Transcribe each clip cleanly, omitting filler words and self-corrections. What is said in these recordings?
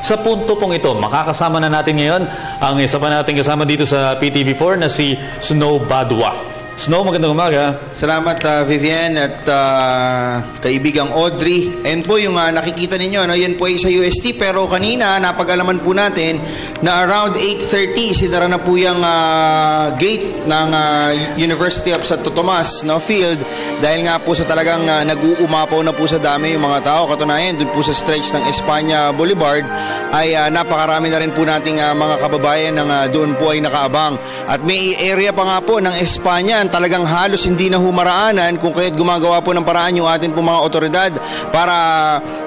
sa punto pong ito. Makakasama na natin ngayon ang isa pa natin kasama dito sa PTV4 na si Snow Badwa. Snow, magandang umaga. Salamat Vivian at kaibigang Audrey. Ayan po yung nakikita ninyo, no? Yan po ay sa UST, pero kanina napag-alaman po natin na around 8:30 sinara na po yung gate ng University of Santo Tomas, no, field, dahil nga po sa talagang nag-uumapaw na po sa dami yung mga tao. Katunayan, doon po sa stretch ng Espanya Boulevard ay napakarami na rin po nating mga kababayan na doon po ay nakaabang. At may area pa nga po ng Espanya talagang halos hindi na humaraanan, kung kaya't gumagawa po ng paraan yung atin po mga otoridad para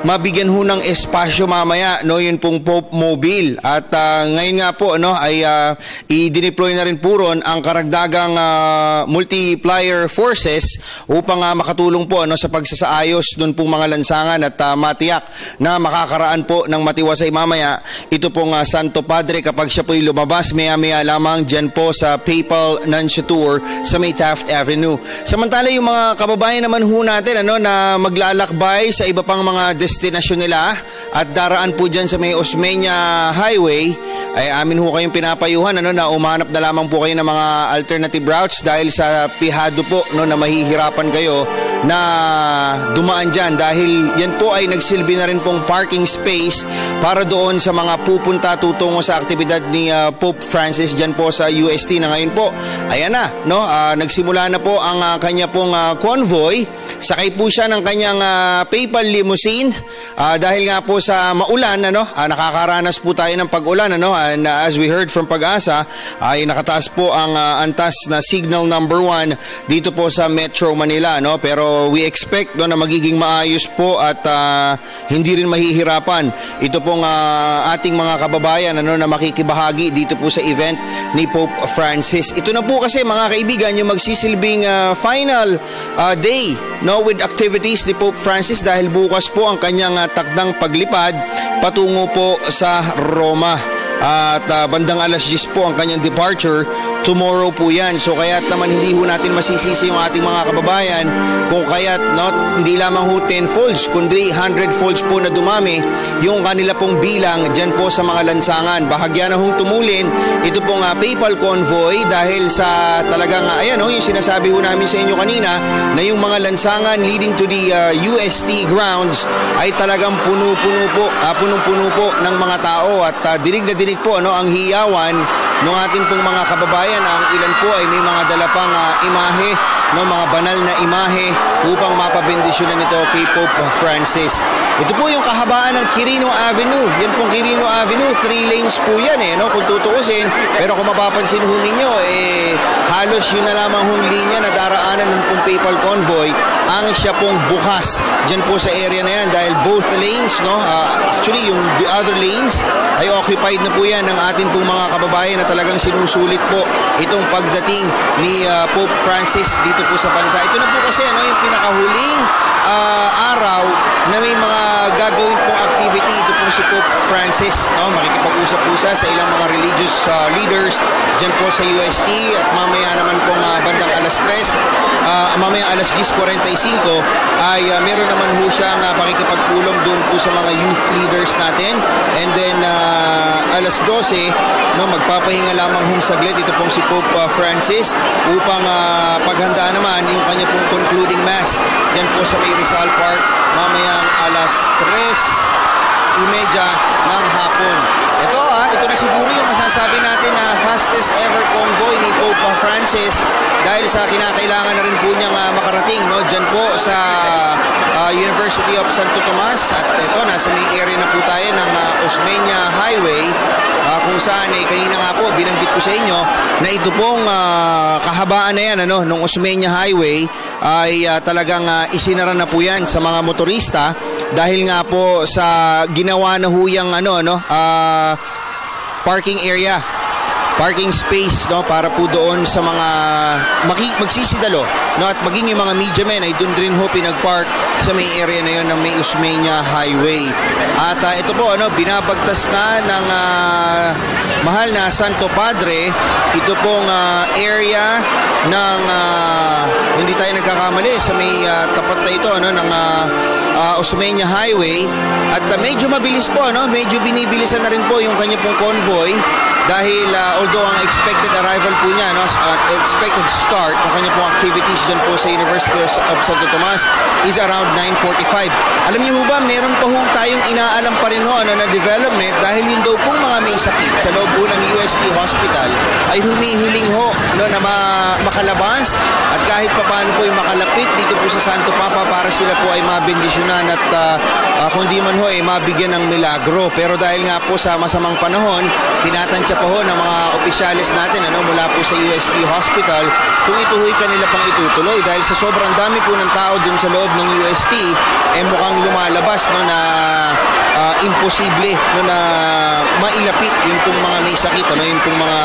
mabigyan ho ng espasyo mamaya, no, yun pong Pope Mobile. At ngayon nga po, no, ay i-deploy na rin po ron ang karagdagang multiplier forces upang makatulong po, no, sa pagsasaayos doon pong mga lansangan at matiyak na makakaraan po ng matiwasay mamaya ito pong Santo Padre kapag siya po'y lumabas maya-maya lamang dyan po sa Papal Nunciature sa may Taft Avenue. Samantala yung mga kababayan naman ho natin, ano, na maglalakbay sa iba pang mga destinasyon nila at daraan po dyan sa may Osmeña Highway, ay amin ho kayong pinapayuhan, ano, na umanap na lamang po kayo ng mga alternative routes dahil sa pihado po, no, na mahihirapan kayo na dumaan dyan dahil yan po ay nagsilbi na rin pong parking space para doon sa mga pupunta tutungo sa aktibidad ni Pope Francis dyan po sa UST na ngayon po. Ayan na, no, nagsimula na po ang kanya pong convoy. Sakay po siya ng kanyang papal limousine dahil nga po sa maulan, ano, nakakaranas po tayo ng pag-ulan, ano, and as we heard from Pag-asa ay nakataas po ang antas na signal number 1 dito po sa Metro Manila, no, pero we expect, no, na magiging maayos po at hindi rin mahihirapan ito pong ating mga kababayan, ano, na makikibahagi dito po sa event ni Pope Francis. Ito na po kasi mga kaibigan yung magsisilbing final day, no, with activities ni Pope Francis dahil bukas po ang kanyang takdang paglipad patungo po sa Roma. At bandang alas 10 po ang kanyang departure. Tomorrow po yan. So kaya't naman hindi ho natin masisisi yung ating mga kababayan kung kaya't, no, hindi lamang ho 10 folds kundi 100 folds po na dumami yung kanila pong bilang dyan po sa mga lansangan. Bahagya na hong tumulin ito pong papal convoy dahil sa talagang ayan ho, yung sinasabi ho namin sa inyo kanina na yung mga lansangan leading to the UST grounds ay talagang punong-puno po ng mga tao at dinig na dinig po, no, ang hiyawan ng ating pong mga kababayan. Ang ilan po ay may mga dala pang imahe, no, mga banal na imahe upang mapabendisyonan nito kay Pope Francis. Ito po yung kahabaan ng Quirino Avenue. Yan pong Quirino Avenue, 3 lanes po yan, no, kung tutuusin. Pero kung mapapansin ho ninyo, halos yun na lamang hong linya na daraanan ng pong papal convoy ang siya pong bukas dyan po sa area na yan dahil both lanes, no, actually yung the other lanes ay occupied na po yan ng atin pong mga kababayan na talagang sinusulit po itong pagdating ni Pope Francis dito po sa bansa. Ito na po kasi, no, yung pinakahuling araw na may mga gagawin pong activity. Ito po si Pope Francis, no, makikipag-usap po siya sa ilang mga religious leaders dyan po sa UST at mamaya naman pong bandang alas 3, mamaya alas 10:45 ay meron naman ho siyang pakikipagpulong doon po sa mga youth leaders natin, and then alas 12, no, magpapahinga lamang hong saglit ito pong si Pope Francis upang paghanda naman yung kanya pong concluding mass dyan po sa may Rizal Park mamayang alas 3:30 ng hapon. Ito na siguro yung masasabi natin na fastest ever convoy ni Pope Francis dahil sa kinakailangan na rin po niyang makarating, no, dyan po sa University of Santo Tomas. At ito, nasa may area na po tayo ng Osmeña Highway kung saan kanina nga po binanggit ko sa inyo na ito pong kahabaan na yan, ano, ng Osmeña Highway ay talagang isinara na po yan sa mga motorista dahil nga po sa ginawa na huyang parking area, parking space, no, para po doon sa mga magsisidalo, no, at maging yung mga media men ay doon rin ho pinagpark sa may area na yon ng may Osmeña Highway. At ito po, ano, binabagtas na ng mahal na Santo Padre ito pong area ng hindi tayo nagkakamali sa may tapat na ito, ano, ng Osmeña Highway. At medyo mabilis po, no? Medyo binibilisan na rin po yung kanya pong convoy dahil although ang expected arrival po niya, no, expected start ng kanya pong activities dyan po sa University of Santo Tomas is around 9:45. Alam niyo ba, meron pa ho tayong inaalam pa rin ho, ano, na development dahil yun daw pong mga may sakit sa loob po ng UST Hospital ay humihiling ho, no, na makalabas at kahit papaano po yung makalapit dito po sa Santo Papa para sila po ay mabendisyonan at kung di man ho ay mabigyan ng milagro. Pero dahil nga po sa masamang panahon, tinatansya pa ho ng mga opisyalis natin, ano, mula po sa UST Hospital kung ito ho'y kanila pang itutuloy dahil sa sobrang dami po ng tao dun sa loob ng UST mukhang lumalabas, no, na imposible, no, na mailapit yung pong mga may sakit, ano, yung pong mga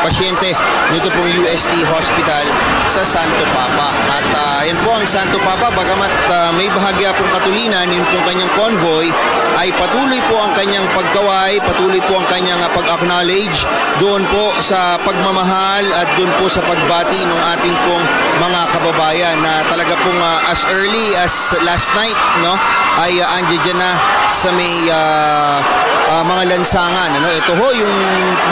pasyente nito pong UST Hospital sa Santo Papa. At yan po ang Santo Papa, bagamat may bahagya pong katulinan yung pong kanyang convoy, ay patuloy po ang kanyang pagkaway, patuloy po ang kanyang pag-acknowledge doon po sa pagmamahal at doon po sa pagbati ng ating pong mga kababayan na talaga pong as early as last night, no, ay andyan na sa may mga lansangan, ano. Ito ho yung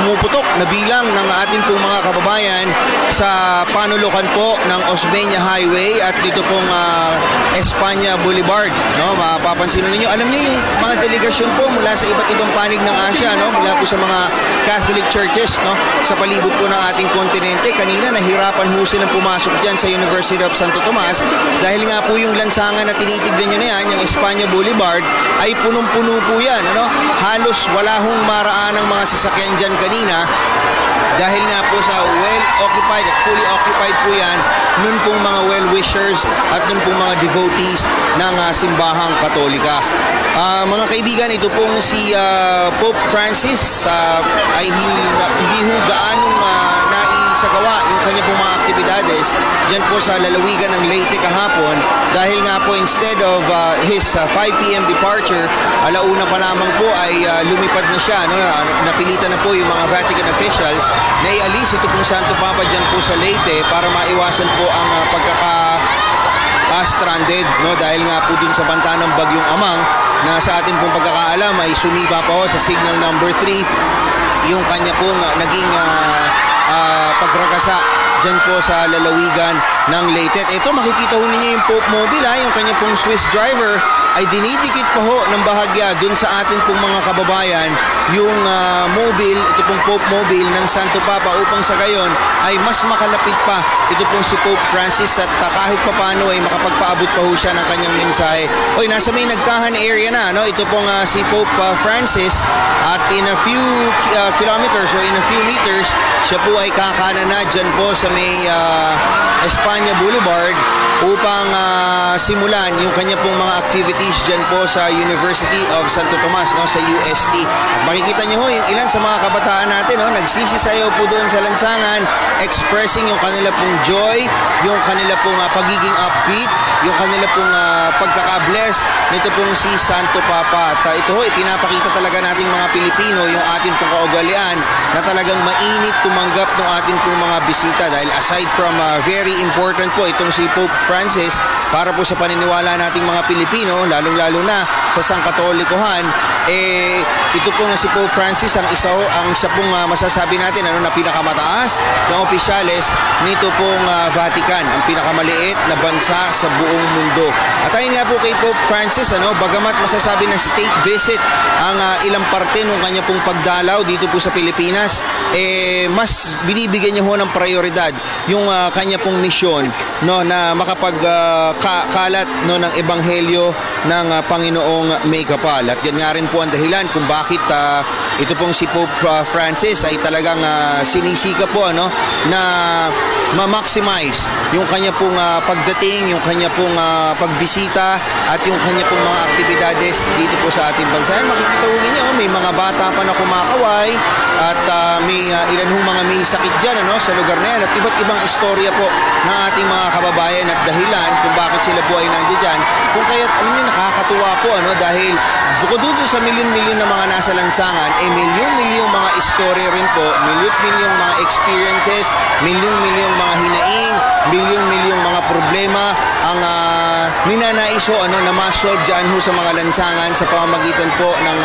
pumuputok na bilang ng ating pong mga kababayan sa panulukan po ng Osmeña Highway at dito pong Espanya Boulevard, no. Mapapansin niyo, alam niyo yung mga delegasyon po mula sa iba't ibang panig ng Asia, no, mula po sa mga Catholic churches, no, sa palibot po ng ating kontinente. Kanina nahirapan ho silang pumasok diyan sa University of Santo Tomas dahil nga po yung lansangan na tinitignan niyo na yan, yung Espanya Boulevard, ay punong-puno po yan, ano. Halos wala hong maraan ng mga sasakyan dyan kanina dahil nga po sa well-occupied at fully occupied po yan nun pong mga well-wishers at nun pong mga devotees ng simbahang Katolika. Mga kaibigan, ito pong si Pope Francis ay hindi ho gaanong naisagawa yung kanya pong mga aktibidades dyan po sa lalawigan ng Leyte kahapon dahil nga po instead of his 5 p.m. departure, alauna pa lamang po ay lumipad na siya, no? Napilitan na po yung mga Vatican officials na ialis ito pong Santo Papa dyan po sa Leyte para maiwasan po ang stranded, no, dahil nga po dun sa banta ng Bagyong Amang na sa atin pong pagkakaalam ay sumipa pa ho sa signal number 3 yung kanya pong naging pagragasa dyan po sa lalawigan ng Leyte. Ito, makikita ho ninyo yung Pope Mobile, yung kanya pong Swiss driver ay dinidikit pa ho ng bahagya dun sa atin pong mga kababayan yung mobile, ito pong Pope Mobile ng Santo Papa upang sa gayon ay mas makalapit pa ito pong si Pope Francis at kahit papano ay makapagpaabot pa ho siya ng kanyang mensahe. Oy, nasa may nagkahan area na, no? Ito pong si Pope Francis at in a few kilometers or in a few meters siya po ay kakanan na dyan po sa may Espanya Boulevard upang simulan yung kanya pong mga activities dyan po sa University of Santo Tomas, no, sa UST. At makikita nyo ho yung ilan sa mga kabataan natin, no, nagsisisayaw po doon sa lansangan, expressing yung kanila pong joy, yung kanila pong pagiging upbeat, yung kanila pong pagkaka-bless nito pong si Santo Papa. At ito ho, ipinapakita talaga nating mga Pilipino yung ating pong kaugalian na talagang mainit tumanggap ng ating pong mga bisita dahil aside from very important po itong si Pope Francis para po sa paniniwala nating mga Pilipino, lalong-lalo na sa Sangkatolikohan, ito po nga si Pope Francis ang isa pong masasabi natin na pinakamataas na opisyales nito pong Vatican, ang pinakamaliit na bansa sa buong mundo. At ayon nga po kay Pope Francis, bagamat masasabi na state visit ang ilang parte ng kanya pong pagdalaw dito po sa Pilipinas, mas binibigyan niya ho ng prioridad yung kanya pong misyon, no, na makapagkalat ng ebanghelyo ng Panginoong May Kapal. At yan nga rin po ang dahilan kung bakit ito pong si Pope Francis ay talagang sinisika po na ma-maximize yung kanya pong pagdating, yung kanya pong pagbisita at yung kanya pong mga aktibidades dito po sa ating bansa. Makikita ho ninyo, may mga bata pa na kumakaway at may ilan hong mga may sakit dyan sa lugar na yan at iba't ibang istorya po ng ating mga kababayan at dahilan kung bakit sila po ay nandiyan dyan. Kung kaya't nakakatuwa po dahil bukod dito sa milyon-milyon na mga nasa lansangan, milyon-milyong mga istorya rin po, milyon-milyong mga experiences, milyon-milyong mga hinaing, milyon-milyong mga problema ang ninanais ho na ma-solve dyan ho sa mga lansangan sa pamamagitan po ng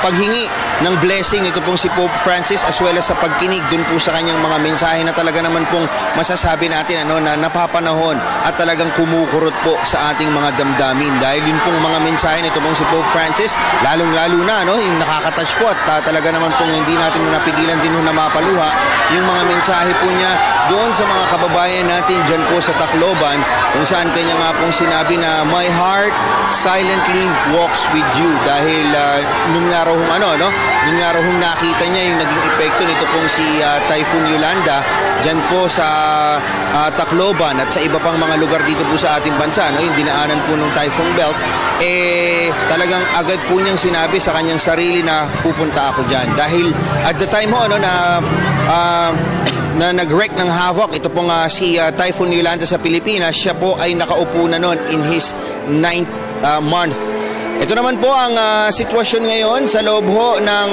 paghingi ng blessing ito pong si Pope Francis as well as sa pagkinig dun po sa kanyang mga mensahe na talaga naman pong masasabi natin na napapanahon at talagang kumukurot po sa ating mga damdamin dahil yun pong mga mensahe nito pong si Pope Francis lalong-lalo na yung nakakatouch po at talaga naman pong hindi natin napigilan din na mapaluha yung mga mensahe po niya doon sa mga kababayan natin dyan po sa Tacloban kung saan kanya nga pong sinabi na my heart silently walks with you dahil nung nga raw hong nakita niya yung naging epekto nito pong si Typhoon Yolanda dyan po sa Tacloban at sa iba pang mga lugar dito po sa ating bansa yung dinaanan po ng Typhoon Belt talagang agad po niyang sinabi sa kanyang sarili na pupunta ako dyan dahil at the time na nag-wreak ng havoc ito pong si Typhoon Yolanda sa Pilipinas, siya po ay nakaupo na noon in his 9th month. Ito naman po ang sitwasyon ngayon sa loob ho ng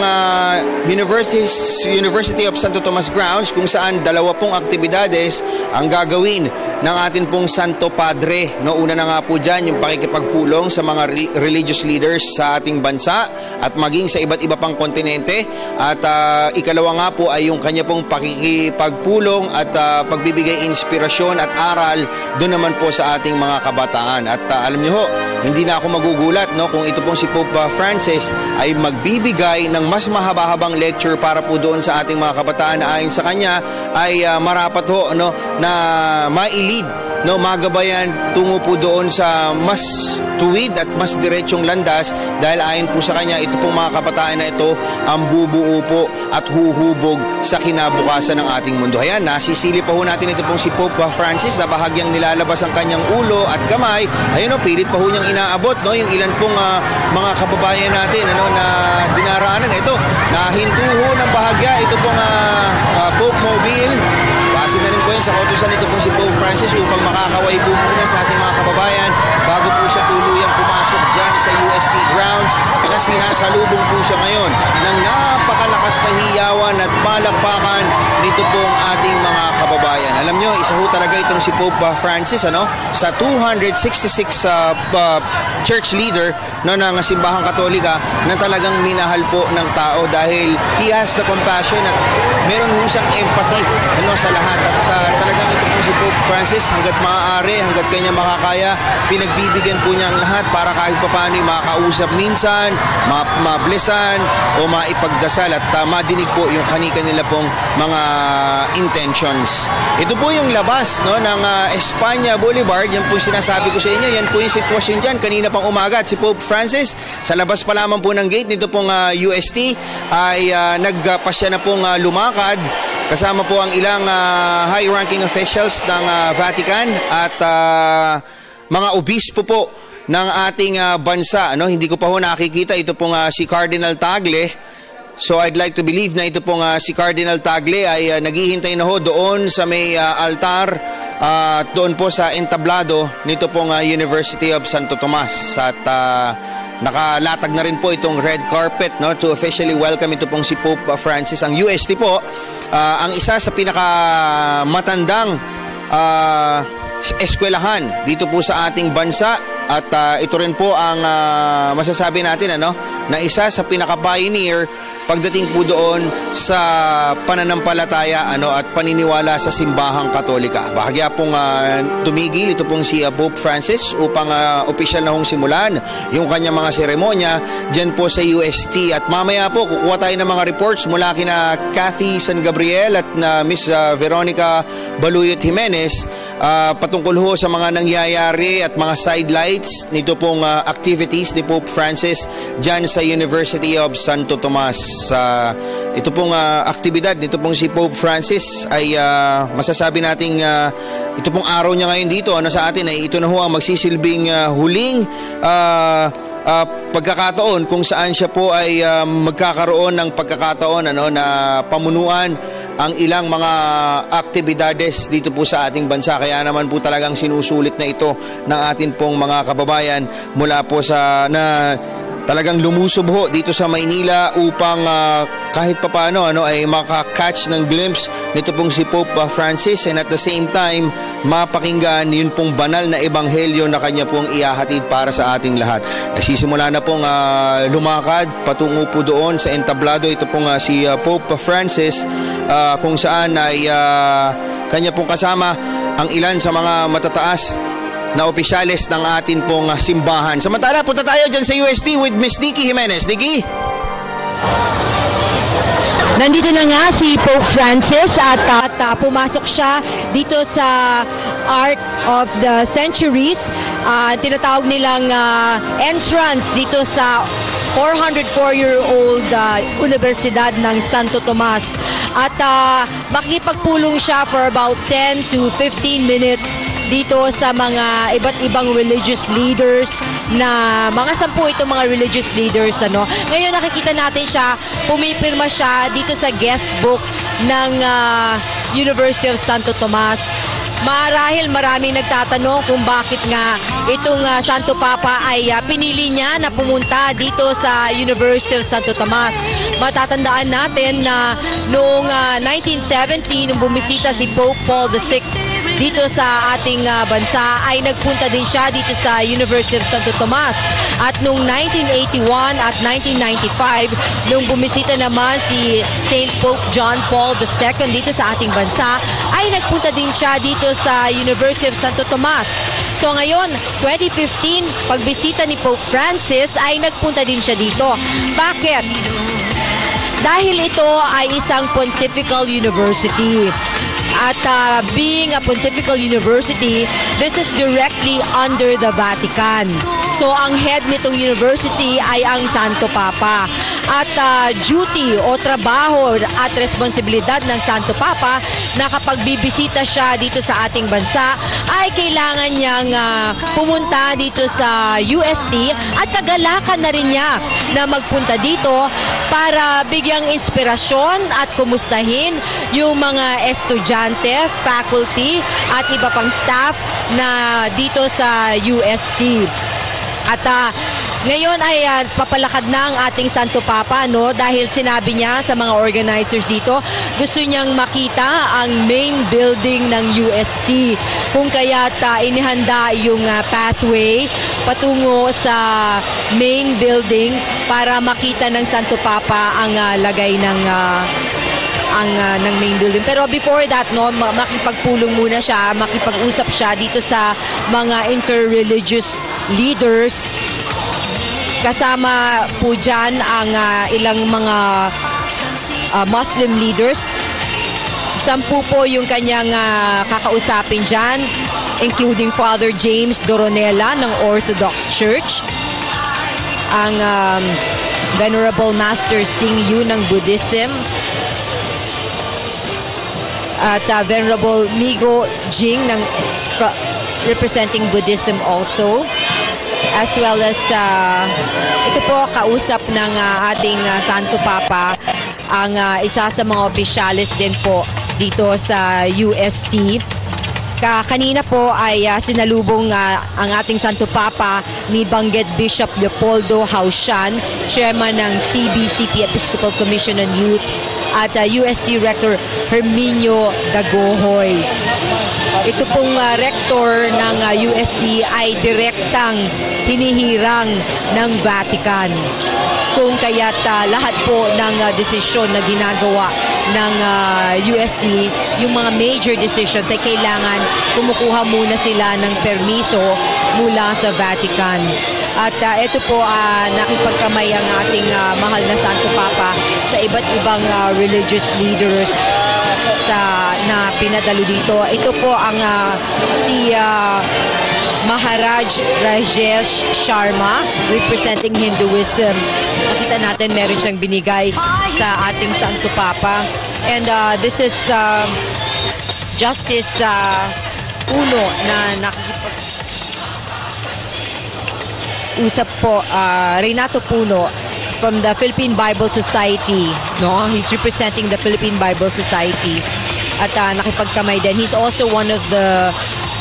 University of Santo Tomas grounds kung saan dalawa pong aktibidades ang gagawin ng atin pong Santo Padre. Una na nga po dyan yung pakikipagpulong sa mga religious leaders sa ating bansa at maging sa iba't iba pang kontinente. At ikalawa nga po ay yung kanya pong pakikipagpulong at pagbibigay inspirasyon at aral doon naman po sa ating mga kabataan. At alam niyo ho, hindi na ako magugulat kung ito pong si Pope Francis ay magbibigay ng mas mahaba-habang lecture para po doon sa ating mga kabataan na ayon sa kanya ay marapat ho na mailid magabayan tungo po doon sa mas tuwid at mas diretsong landas dahil ayon po sa kanya ito pong mga kabataan na ito ang bubuo po at huhubog sa kinabukasan ng ating mundo. Ayan, nasisili pa ho natin ito pong si Pope Francis na bahagyang nilalabas ang kanyang ulo at kamay. Ayun pilit pa ho niyang inaabot yung ilan pong mga kababayan natin na dinaraanan. Ito, nahinto ho ng bahagya ito pong Pope Mobile. Base na rin po yun sa kautusan nito pong si Pope Francis upang makakaway po muna sa ating mga kababayan bago po siya tuluyang pumasok dyan sa UST grounds na sinasalubong po siya ngayon ng napakalakas na hiyawan at palakpakan nito pong ating mga kababayan. Alam nyo, isa ho talaga itong si Pope Francis sa 266 church leader ng simbahang Katolika na talagang minahal po ng tao dahil he has the compassion at meron ho siyang empathy sa lahat at talagang ito po si Pope Francis hanggat maaari, hanggat kanya makakaya, pinagbibigyan po niya ang lahat para kahit papaano makakausap minsan, mablesan o maipagdasal at madinig po yung kani-kanila pong mga intentions. Ito po yung labas ng Espanya Boulevard, yan po sinasabi ko sa inyo, yan po yung sitwasyon dyan kanina pang umaga at si Pope Francis sa labas pa lamang po ng gate nito pong UST ay nagpasya na pong lumakad kasama po ang ilang high-ranking officials ng Vatican at mga obispo po ng ating bansa. Hindi ko pa ho nakikita ito pong si Cardinal Tagle. So I'd like to believe na ito pong si Cardinal Tagle ay naghihintay na ho doon sa may altar doon po sa entablado nito pong University of Santo Tomas. At nakalatag na rin po itong red carpet to officially welcome ito pong si Pope Francis. Ang UST po, ang isa sa pinakamatandang eskwelahan dito po sa ating bansa at ito rin po ang masasabi natin na isa sa pinaka-pioneer pagdating po doon sa pananampalataya at paniniwala sa simbahang Katolika. Bahagya pong tumigil ito pong si Pope Francis upang opisyal na hong simulan yung kanyang mga seremonya dyan po sa UST. At mamaya po kukuha tayo ng mga reports mula kina Kathy San Gabriel at Miss Veronica Baluyot Jimenez patungkol ho sa mga nangyayari at mga sidelights nito pong activities ni Pope Francis dyan sa University of Santo Tomas. Ito pong aktibidad nito pong si Pope Francis ay masasabi nating ito pong araw niya ngayon dito sa atin ay ito na ho ang magsisilbing huling pagkakataon kung saan siya po ay magkakaroon ng pagkakataon na pamunuan ang ilang mga aktibidades dito po sa ating bansa. Kaya naman po talagang sinusulit na ito ng atin pong mga kababayan mula po sa talagang lumusob ho dito sa Maynila upang kahit papaano ay makakatch ng glimpse nito pong si Pope Francis, and at the same time mapakinggan yun pong banal na ebanghelyo na kanya pong ihahatid para sa ating lahat. Nagsisimula na pong lumakad patungo po doon sa entablado ito pong si Pope Francis, kung saan ay kanya pong kasama ang ilan sa mga matataas na opisyales ng atin pong simbahan. Samantala, punta tayo dyan sa UST with Miss Nikki Jimenez. Nikki? Nandito na nga si Pope Francis at pumasok siya dito sa Arc of the Centuries. Tinatawag nilang entrance dito sa 404-year-old Universidad ng Santo Tomas. At makikipagpulong siya for about 10 to 15 minutes dito sa mga iba't ibang religious leaders na mga 10 itong mga religious leaders. Ngayon nakikita natin siya, pumipirma siya dito sa guest book ng University of Santo Tomas. Marahil maraming nagtatanong kung bakit nga itong Santo Papa ay pinili niya na pumunta dito sa University of Santo Tomas. Matatandaan natin na noong 1970, nung bumisita si Pope Paul VI dito sa ating bansa, ay nagpunta din siya dito sa University of Santo Tomas. At noong 1981 at 1995, nung bumisita naman si St. Pope John Paul II dito sa ating bansa, ay nagpunta din siya dito sa University of Santo Tomas. So ngayon, 2015, pagbisita ni Pope Francis, ay nagpunta din siya dito. Bakit? Dahil ito ay isang pontifical university. At being a pontifical university, this is directly under the Vatican. So ang head nitong university ay ang Santo Papa. At duty o trabaho at responsibilidad ng Santo Papa na kapag bibisita siya dito sa ating bansa, ay kailangan niyang pumunta dito sa UST at kagalakan na rin niya na magpunta dito para bigyang inspirasyon at kumustahin yung mga estudyante, faculty at iba pang staff na dito sa UST. At ngayon ay papalakad na ang ating Santo Papa, dahil sinabi niya sa mga organizers dito, gusto niyang makita ang main building ng UST. Kung kaya't inihanda yung pathway patungo sa main building para makita ng Santo Papa ang lagay ng main building. Pero before that, makipagpulong muna siya, makipag-usap siya dito sa mga interreligious leaders. Kasama po dyan ang ilang mga Muslim leaders. 10 po yung kanyang kakausapin dyan, including Father James Doronella ng Orthodox Church, ang Venerable Master Sing Yu ng Buddhism, at Venerable Migo Jing ng representing Buddhism also, as well as ito po kausap ng ating Santo Papa, ang isa sa mga opisyalis din po dito sa UST. Kanina po ay sinalubong ang ating Santo Papa ni Bangged Bishop Leopoldo Hausian, Chairman ng CBCP Episcopal Commission on Youth, at UST Rector Herminio Dagohoy. Ito pong rector ng UST ay direktang hinihirang ng Vatican. Kung kaya't lahat po ng desisyon na ginagawa ng UST, yung mga major decisions ay kailangan kumukuha muna sila ng permiso mula sa Vatican. At ito po nakipagkamay ang ating mahal na Santo Papa sa iba't ibang religious leaders na pinadalo dito. Ito po ang si Maharaj Rajesh Sharma, representing Hinduism. Nakita natin meron siyang binigay sa ating Santo Papa. And this is Justice Puno na nakikipag-usap po, Renato Puno from the Philippine Bible Society. He's representing the Philippine Bible Society. At nakipagkamay din. He's also one of the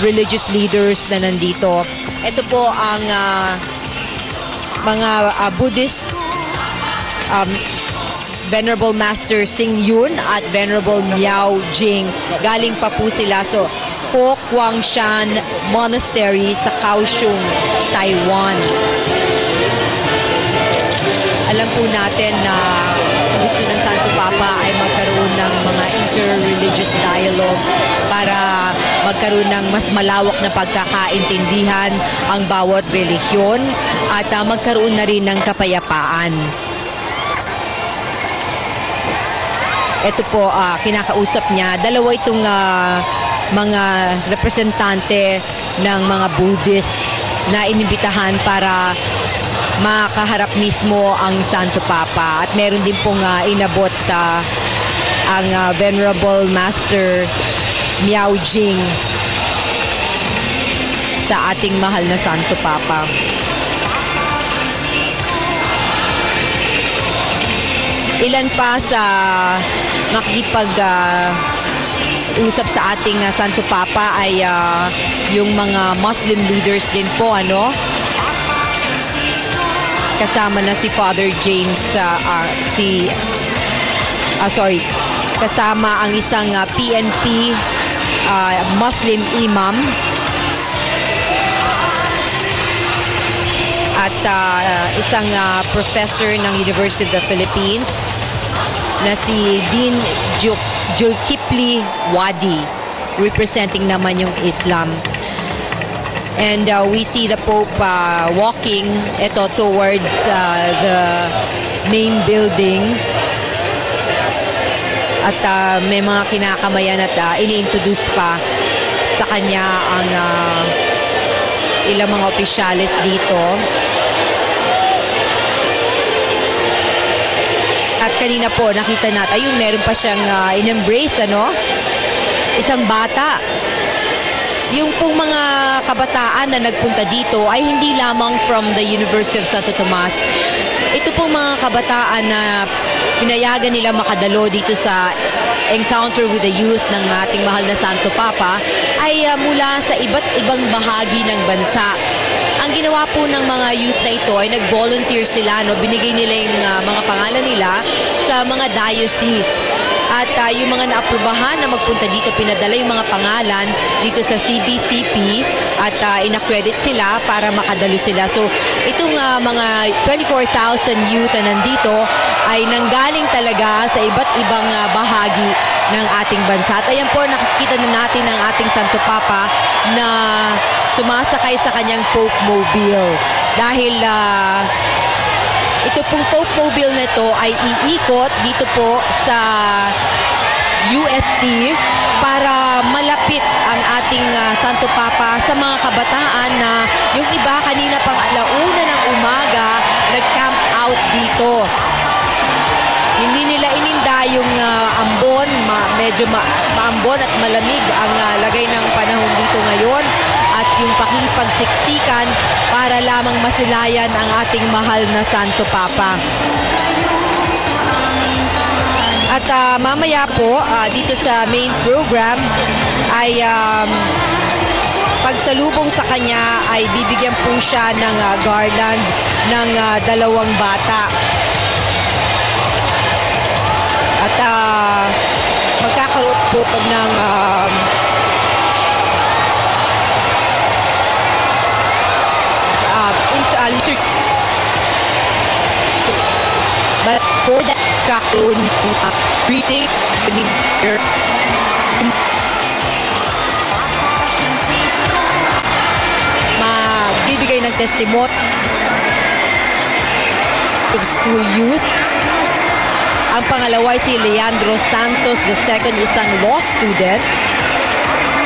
religious leaders na nandito. Ito po ang mga Buddhist Venerable Master Sing Yun at Venerable Miao Jing. Galing pa po sila sa Fo Guangshan Monastery sa Kaohsiung, Taiwan. Alam po natin na gusto ng Santo Papa ay magkaroon ng mga inter-religious dialogues para magkaroon ng mas malawak na pagkakaintindihan ang bawat relihiyon at magkaroon na rin ng kapayapaan. Ito po, kinakausap niya. Dalawa itong mga representante ng mga Buddhist na inimbitahan para makaharap mismo ang Santo Papa. At meron din pong inabot ang Venerable Master Miao Jing sa ating mahal na Santo Papa. Ilan pa sa makikipag-usap sa ating Santo Papa ay yung mga Muslim leaders din po, ano? Kasama na si Father James, kasama ang isang PNP Muslim imam at isang professor ng University of the Philippines na si Dean Julkipli Wadi, representing naman yung Islam. And we see the Pope walking towards the main building. At may mga kinakamayan at ini-introduce pa sa kanya ang ilang mga opisyalis dito. At kanina po nakita natin, ayun, meron pa siyang in-embrace, ano? Isang bata. Yung pong mga kabataan na nagpunta dito ay hindi lamang from the University of Santo Tomas. Ito pong mga kabataan na pinayagan nila makadalo dito sa Encounter with the Youth ng ating mahal na Santo Papa ay mula sa iba't ibang bahagi ng bansa. Ang ginawa po ng mga youth na ito ay nag-volunteer sila, no? Binigay nila yung mga pangalan nila sa mga diocese. At yung mga naaprubahan na magpunta dito, pinadala yung mga pangalan dito sa CBCP at inaccredit sila para makadalo sila. So itong mga 24,000 youth na nandito ay nanggaling talaga sa iba't ibang bahagi ng ating bansa. At ayan po, nakikita na natin ang ating Santo Papa na sumasakay sa kanyang Pope Mobile. Dahil ito pong Pope Mobile na ito ay iikot dito po sa UST para malapit ang ating Santo Papa sa mga kabataan na yung iba kanina pang 1:00 ng umaga nag-camp out dito. Hindi nila ininda yung ambon, medyo maambon at malamig ang lagay ng panahon dito ngayon at yung pakikipagsiksikan para lamang masilayan ang ating mahal na Santo Papa. At mamaya po, dito sa main program ay pagsalubong sa kanya ay bibigyan po siya ng garland ng 2 bata. At magkakaroon po ng but for that kakaroon reading magbibigay ng testimony of school youth. Ang pangalawa ay si Leandro Santos II, isang law student.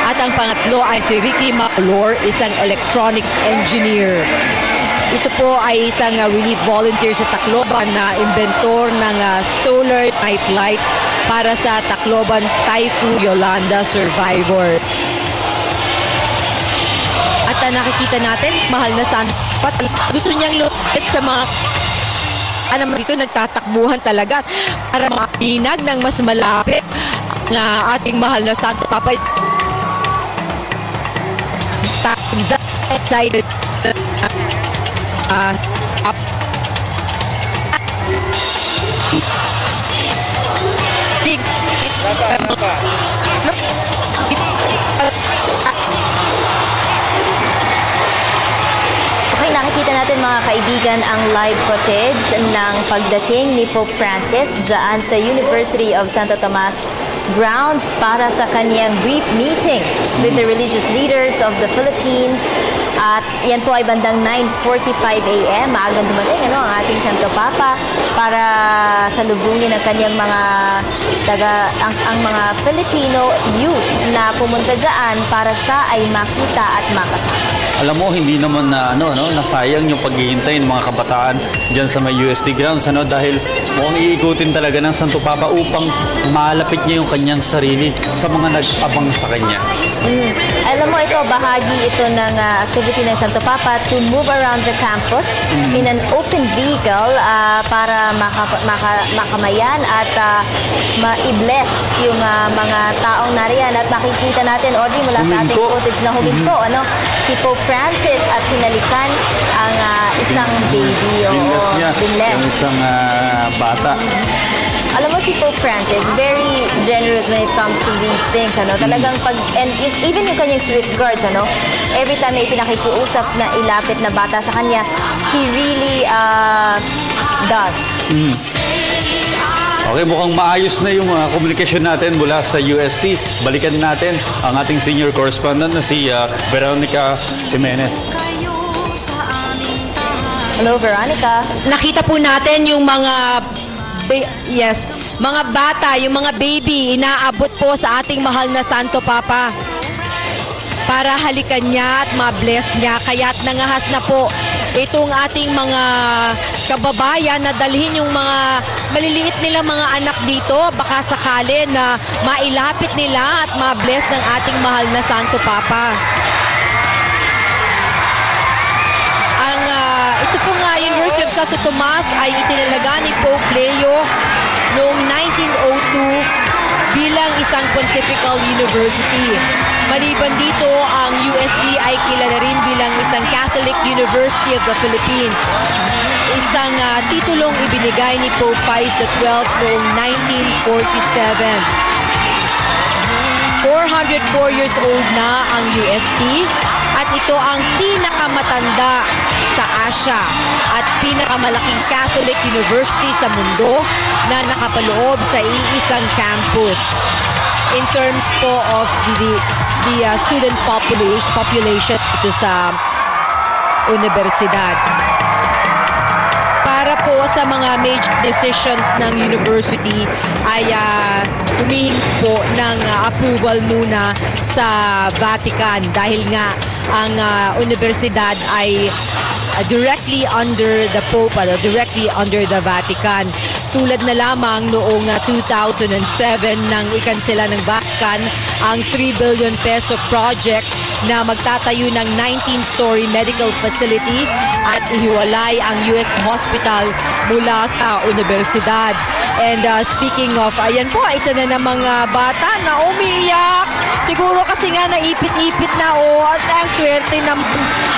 At ang pangatlo ay si Ricky Macolor, isang electronics engineer. Ito po ay isang relief volunteer sa Tacloban na inventor ng solar night light para sa Tacloban Typhoon Yolanda survivor. At nakikita natin, mahal na Santo Papa, gusto niyang lumapit sa mga dito nagtatakbuhan talaga para makinag ng mas malapit na ating mahal na Santo Papa. Excited Okay, nakikita natin mga kaibigan ang live footage ng pagdating ni Pope Francis dyan sa University of Santo Tomas grounds para sa kanyang brief meeting with the religious leaders of the Philippines. At yan po ay bandang 9:45 a.m. Maagang dumating ang ating Santo Papa para salubungin ang kanyang mga ang mga Filipino youth na pumunta dyan para siya ay makita at makasama. Alam mo, hindi naman na nasayang yung paghihintay ng mga kabataan diyan sa may UST grounds, dahil mukhang iikutin talaga ng Santo Papa upang malapit niya yung kanyang sarili sa mga nag-abang sa kanya. Alam mo, ito bahagi ito ng activity ng Santo Papa to move around the campus in an open vehicle para makamayan at ma-bless yung mga taong nariyan. At makikita natin, Audrey, mula sa ating footage na huminto, si Pope Francis at hinalikan ang isang baby. Binless niya. Binless. Yung isang bata. Alam mo, si Pope Francis, very generous when it comes to these things, Talagang and even yung kanyang Swiss guards, every time may pinakikiusap na ilapit na bata sa kanya, he really does. Okay, mukhang maayos na yung komunikasyon natin mula sa UST. Balikan natin ang ating senior correspondent na si Veronica Jimenez. Hello, Veronica. Nakita po natin yung mga mga bata, yung mga baby, inaabot po sa ating mahal na Santo Papa para halikan niya at ma-bless niya. Kaya't nangahas na po itong ating mga kababayan na dalhin yung mga maliliit nilang mga anak dito, baka sakali na mailapit nila at ma-bless ng ating mahal na Santo Papa. Ito po nga, University of Santo Tomas ay itinalaga ni Pope Leo noong 1902 bilang isang pontifical university. Maliban dito, ang UST ay kilala rin bilang isang Catholic University of the Philippines. Isang titulong ibinigay ni Pope Pius XII noong 1947. 404 years old na ang UST at ito ang pinakamatanda sa Asia at pinakamalaking Catholic University sa mundo na nakapaloob sa iisang campus in terms po of the student population dito sa universidad. Para po sa mga major decisions ng university ay humihingi po ng approval muna sa Vatican dahil nga ang universidad ay directly under the Pope, directly under the Vatican. Tulad na lamang noong 2007 nang ikansela ng Vatican ang 3 billion peso project na magtatayo ng 19-story medical facility at ihiwalay ang US hospital mula sa universidad. And speaking of, ayan po, isa na namang bata na umiiyak. Siguro kasi nga naipit-ipit na at ang swerte naman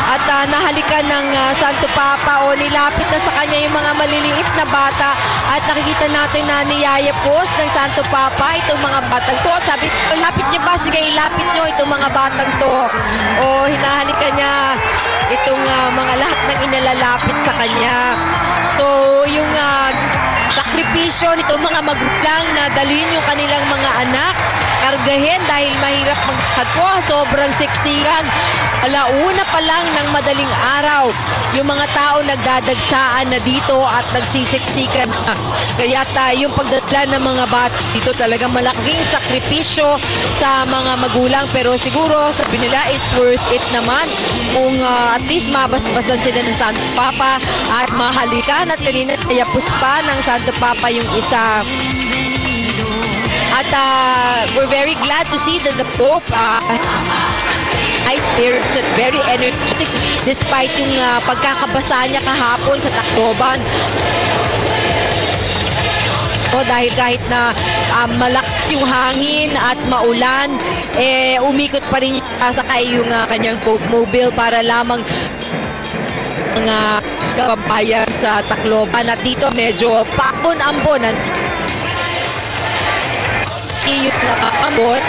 at nahalikan ng Santo Papa nilapit na sa kanya yung mga maliliit na bata at nakikita natin na niyayapos ng Santo Papa itong mga batang to. Sabi, lapit niya ba? Sige, ilapit niyo itong mga batang to. Hinahalikan niya itong mga lahat ng inalalapit sa kanya. So, yung sakripisyo nitong mga magulang na dalhin yung kanilang mga anak, kargahin dahil mahirap magkatwa, sobrang siksikan. Alauna pa lang ng madaling araw, yung mga tao nagdadagsaan na dito at nagsisiksikan na. Kaya yung pagdadala ng mga bata dito talagang malaking sakripisyo sa mga magulang. Pero siguro sabi nila it's worth it naman kung at least mabasbasan sila ng Santo Papa at mahalikan at kanina yapos pa ng Santo Papa yung isa. At we're very glad to see that the Pope high spirits at very energetic despite yung pagkakabasa niya kahapon sa Tacloban. Dahil kahit na malakas yung hangin at maulan, umikot pa rin sakay yung kanyang Pope Mobile para lamang mga kababayan sa Tacloban. At dito medyo pakon-ambon ang iyong nakakabot.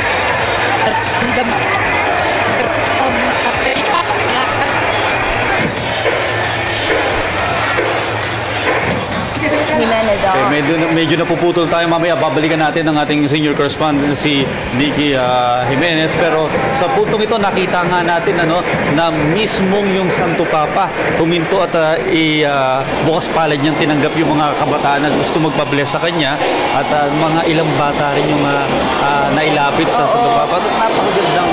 Jimenez, Medyo napuputol tayo mamaya. Babalikan natin ang ating senior correspondent si Nikki Jimenez. Pero sa puntong ito, nakita nga natin na mismong yung Santo Papa huminto at bukas palad niyang tinanggap yung mga kabataan na gusto magpa-bless sa kanya. At mga ilang bata rin yung nailapit sa Santo Papa. At napakagandang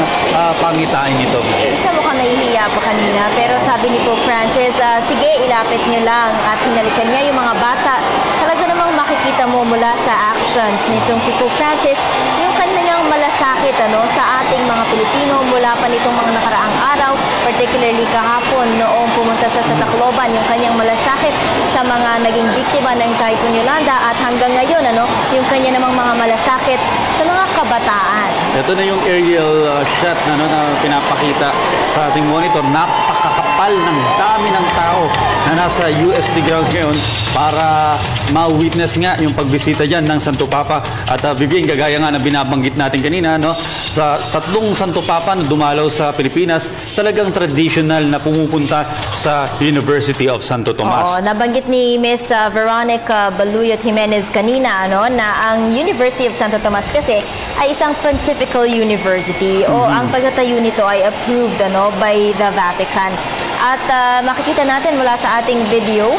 pangitain ito. Isa mukhang nahihiya pa kanina, pero sabi ni Pope Francis, sige, ilapit niyo lang. At hinalikan niya yung mga bata. Talaga namang makikita mo mula sa actions nitong si Pope Francis yung kanyang malasakit sa ating mga Pilipino mula pa nitong mga nakaraang araw, particularly kahapon noong pumunta siya sa Tacloban, yung kanyang malasakit sa mga naging biktima ng Typhoon Yolanda, at hanggang ngayon yung kanya namang mga malasakit sa mga kabataan. Ito na yung aerial shot na pinapakita sa ating monitor. Napakakapal ng dami ng tao na nasa UST grounds ngayon para ma-witness nga yung pagbisita dyan ng Santo Papa. At Vivian, gagaya nga na binabanggit natin kanina, sa tatlong Santo Papa na dumalaw sa Pilipinas, talagang traditional na pumupunta sa University of Santo Tomas. Oo, nabanggit ni Miss Veronica Baluyot Jimenez kanina na ang University of Santo Tomas kasi ay isang pontifical university o ang pagtatayo nito ay approved by the Vatican. At makikita natin mula sa ating video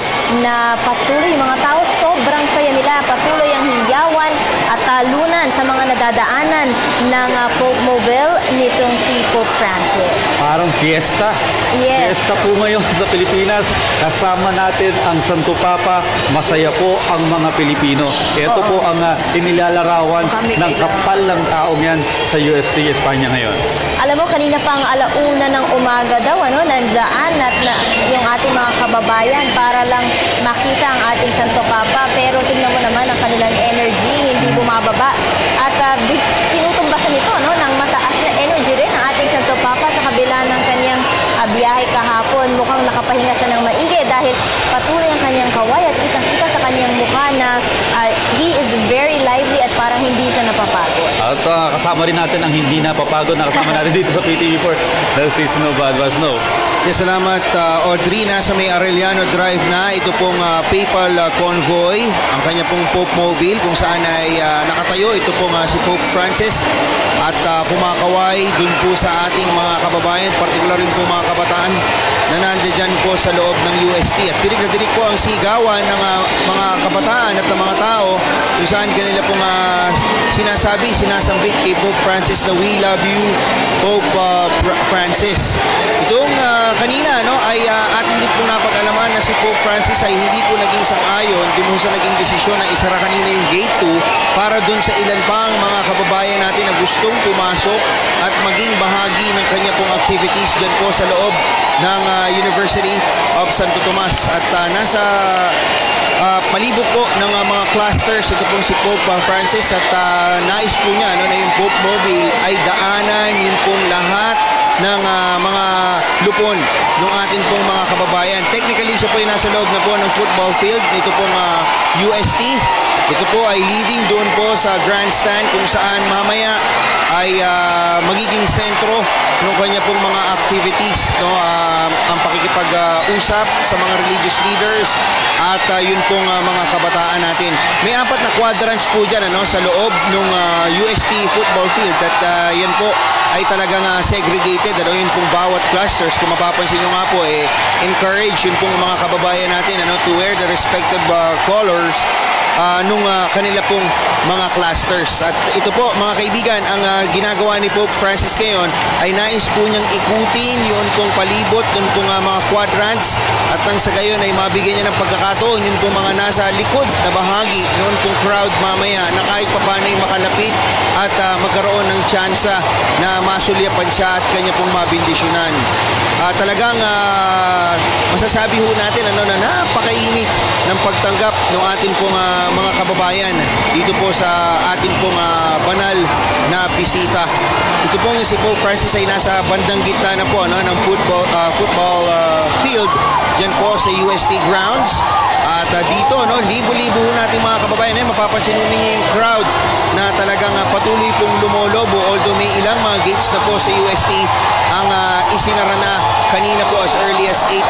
na patuloy yung mga tao, sobrang saya nila, patuloy ang hiyawan at talunan sa mga nadadaanan ng Pope Mobile nitong si Pope Francis. Parang fiesta. Yes. Fiesta po ngayon sa Pilipinas. Kasama natin ang Santo Papa. Masaya po ang mga Pilipino. Ito po ang inilalarawan ng kapal ng taong yan sa UST Espanya ngayon. Alam mo, kanina pang 1:00 ng umaga daw, nandaan at yung ating mga kababayan para lang makita ang ating Santo Papa. Pero tingnan mo naman ang kanilang energy, hindi bumababa. At tinutumbasan ito ng mataas na energy rin ang ating Santo Papa sa kabila ng kanyang biyahe kahapon. Mukhang nakapahinga siya ng maigi dahil patuloy ang kanyang kaway at kitang-kita sa kanyang mukha na he is very lively at parang hindi siya napapagod. At kasama rin natin ang hindi napapagod na kasama natin dito sa PTV4 dahil si Snow Badwa Snow. Yes, salamat Audrey. Nasa may Arellano Drive na ito pong papal convoy, ang kanya pong Pope Mobile kung saan ay nakatayo. Ito pong si Pope Francis at kumakaway dun po sa ating mga kababayan, partikular rin po mga kabataan na nandiyan po sa loob ng UST. At dinig na dinig po ang sigawan ng mga kabataan at ng mga tao kung saan kanila pong sinasambit kay Pope Francis na we love you, Pope Francis. Itong kanina ay atin din po napag-alaman na si Pope Francis ay hindi po naging sang-ayon dun sa naging desisyon na isara kanina yung gate 2 para dun sa ilan pang mga kababayan natin na gustong pumasok at maging bahagi ng kanya pong activities dyan po sa loob ng University of Santo Tomas. At nasa palibot po ng mga clusters ito pong si Pope Francis at nais po niya na yung Pope Mobile ay daanan yun pong lahat ng mga lupon ng ating pong mga kababayan. Technically, siya po ay nasa loob na po ng football field. Ito pong UST. Ito po ay leading doon po sa grandstand kung saan mamaya ay magiging sentro ng kanya pong mga activities. Ang pakikipag-usap sa mga religious leaders at yun pong mga kabataan natin. May 4 na quadrants po dyan sa loob ng UST football field at yan po ay talagang segregated. Yun pong bawat clusters. Kung mapapansin nyo nga po, encourage yun pong mga kababayan natin to wear the respective colors nung kanila pong mga clusters. At ito po mga kaibigan, ang ginagawa ni Pope Francis ngayon ay nais po niyang ikutin yun pong palibot, yun pong mga quadrants at nang sa gayon ay mabigyan niya ng pagkakataon yun pong mga nasa likod na bahagi noon pong crowd mamaya na kahit paano ay makalapit at magkaroon ng tsansa na masulyapan siya at kanya pong mabindisyonan. Talagang masasabi ho natin na napakainit ng pagtanggap ng ating pong mga kababayan dito po sa ating pong banal na bisita. Ito pong si Pope Francis ay nasa bandang gitna na po ng football field dyan po sa UST grounds. At dito, libo-libo natin mga kababayan, mapapansin ninyo yung crowd na talagang patuloy pong lumolobo, although may ilang mga gates na po sa UST ang isinara na kanina po as early as 8:30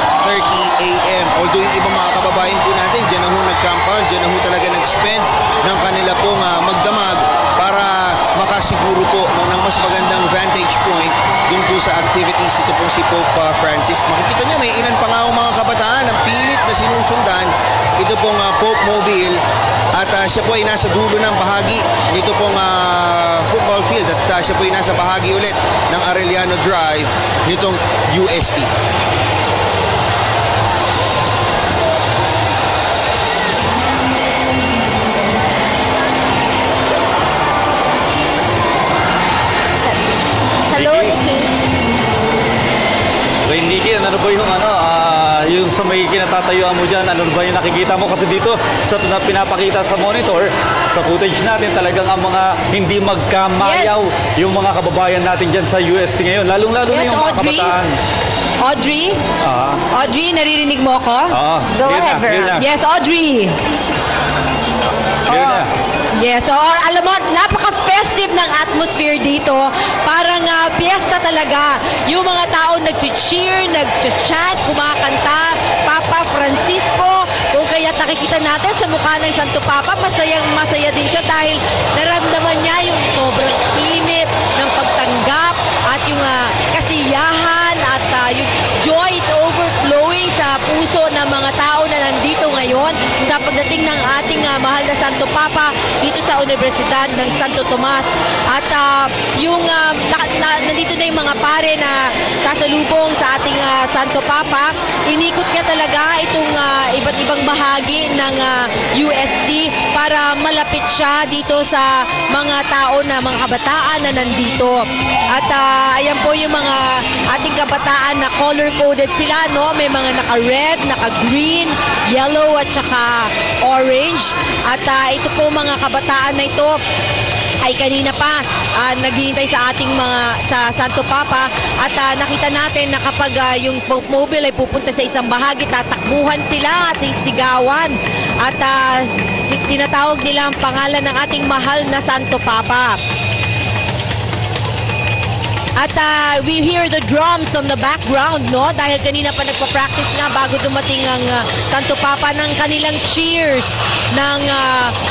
a.m. Although yung ibang mga kababayan po natin, dyan na ho nag-compound, dyan na ho talaga nag-spend ng kanila pong magdamag para makasiguro po ng mas magandang vantage point dun po sa activities dito pong si Pope Francis. Makikita nyo, may ilan pa nga mga kabataan ang pilit na sinusundan ito pong Pope Mobile at siya po ay nasa dulo ng bahagi nito pong football field at siya po ay nasa bahagi ulit ng Arellano Drive nitong UST. Nikki, ano ba yung yung sa may kinatatayuan mo dyan, ano ba yung nakikita mo? Kasi dito, sa pinapakita sa monitor, sa footage natin, talagang ang mga hindi magkamayaw yung mga kababayan natin dyan sa UST ngayon. Lalong-lalo na yung mga kabataan. Audrey? Audrey, naririnig mo ako? Go ahead, Vera. Yes, Audrey. Yes, so alam mo, napaka-festive ng atmosphere dito. Parang piyesta talaga. Yung mga tao nag-cheer, nag-chant, kumakanta. Papa Francisco, kung kaya nakikita natin sa mukha ng Santo Papa, masaya din siya dahil naramdaman niya yung sobrang init ng pagtanggap at yung kasiyahan at yung joy overflowing sa puso ng mga tao na nandito ngayon sa pagdating ng ating mahal na Santo Papa dito sa Universidad ng Santo Tomas. At yung nandito na yung mga pare na sasalubong sa ating Santo Papa, inikot niya talaga itong iba't ibang bahagi ng UST para malapit siya dito sa mga tao na mga kabataan na nandito. At ayan po yung mga ating kabataan na color-coded sila, no? May mga naka-red, naka-green, yellow at saka orange. At ito po mga kabataan na ito ay kanina pa naghihintay sa ating sa Santo Papa at nakita natin na kapag yung Pope Mobile ay pupunta sa isang bahagi, tatakbuhan sila at sisigawan at tinatawag nila ang pangalan ng ating mahal na Santo Papa. At we hear the drums on the background, no? Dahil kanina pa nagpa-practice nga bago dumating ang Santo Papa ng kanilang cheers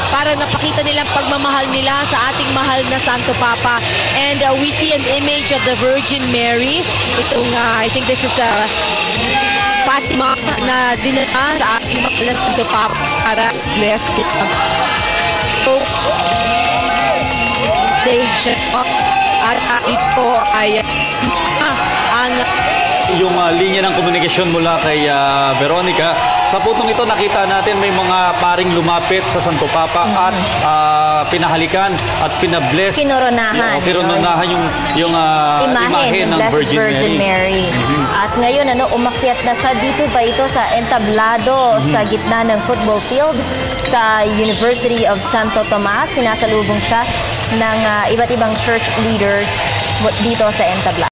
para napakita nilang pagmamahal nila sa ating mahal na Santo Papa. And we see an image of the Virgin Mary. Itong, I think this is Fatima na dinala sa ating mahal na Santo Papa para bless it. So, at ito ay ang yung linya ng komunikasyon mula kay Veronica. Sa putong ito nakita natin may mga paring lumapit sa Santo Papa at pinahalikan at pinabless. Kinoronahan. Kinoronahan yung imahe ng Virgin Mary. At ngayon umakyat na siya dito pa ito sa entablado sa gitna ng football field sa University of Santo Tomas. Sinasalubong siya ng iba't ibang church leaders dito sa entablado.